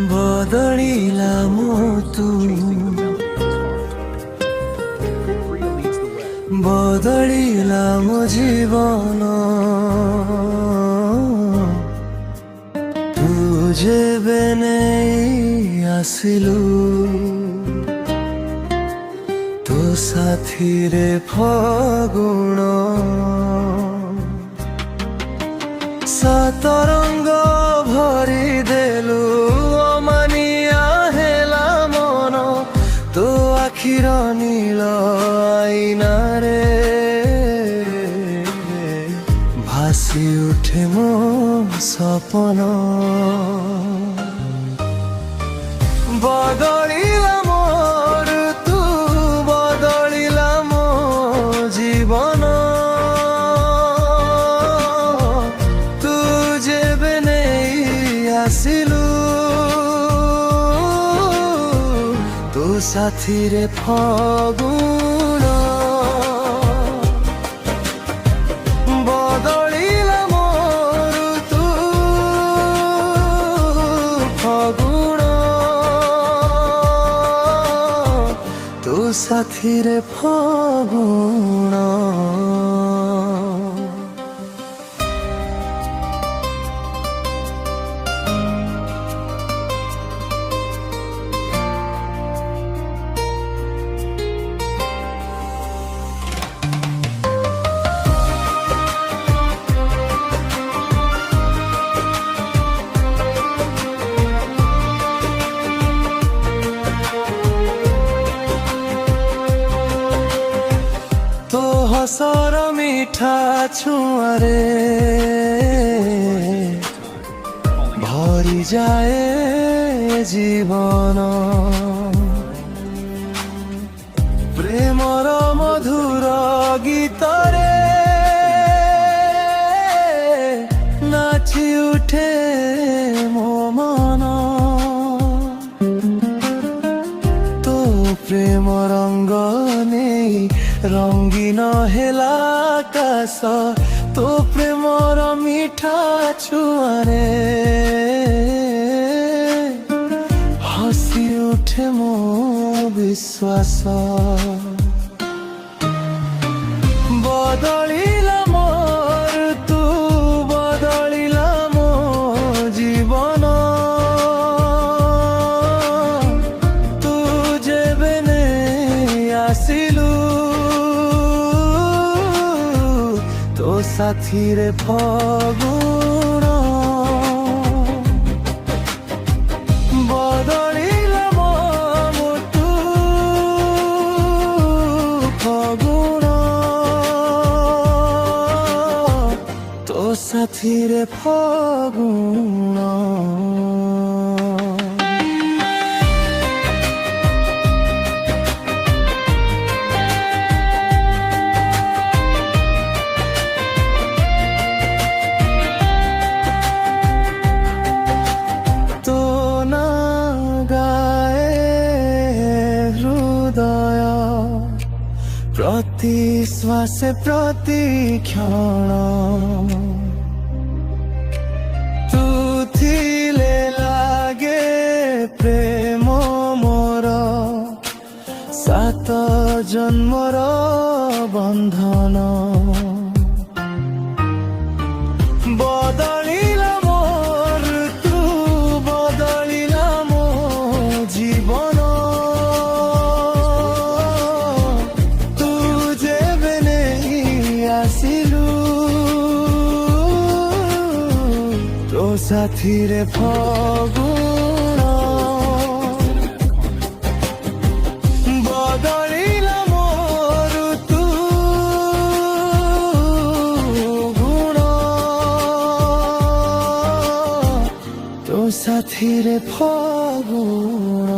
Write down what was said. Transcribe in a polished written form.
ବଦଳିଲା ତୁ ବଦଳିଲା ମୋ ଜୀବନ ତୁ ଯେବେ ନେଇ ଆସିଲୁ ତୋ ସାଥିରେ ଫଗୁଣ ସତରଙ୍ଗ ଭରି ଦେଲୁ আখির নীল আইনারে ভাসি উঠে মো সপন বদলিলা মোর তু বদলিলা মো জীবন তু যেবে নেই আসিলু তু সাথীরে ফগুণ বদলিলা মোর তু ফগুণ তু সাথীরে ফগুণ ହସର ମିଠା ଛୁଆଁରେ ଭରିଯାଏ ଜୀବନ ପ୍ରେମର ମଧୁର ଗୀତରେ ନାଚି ଉଠେ ମୋ ମନ ତୋ ପ୍ରେମ ରଙ୍ଗ ନେଇ রঙ্গিন হেলা আকাশ তো প্রেমর মিঠা ছুয়ারে হসি উঠে মো বিশ্বাস বদলিলা মোর তু বদলিলা মো জীবন তু যেবে নেই আসিলু তো সাথীরে ফগুণ বদলিলা মো তু ফগুণ তো সাথীরে ফগুণ প্রতি শ্বাসে প্রতি ক্ষণ তু থিলে লাগে প্রেম মোর সাত জন্মর বন্ধন বদলিলা মোর তু বদলিলা মো জীবন সাথীরে ফগুণ বদলিলা মোর তু গুণ ସାଥିରେ ଫଗୁଣ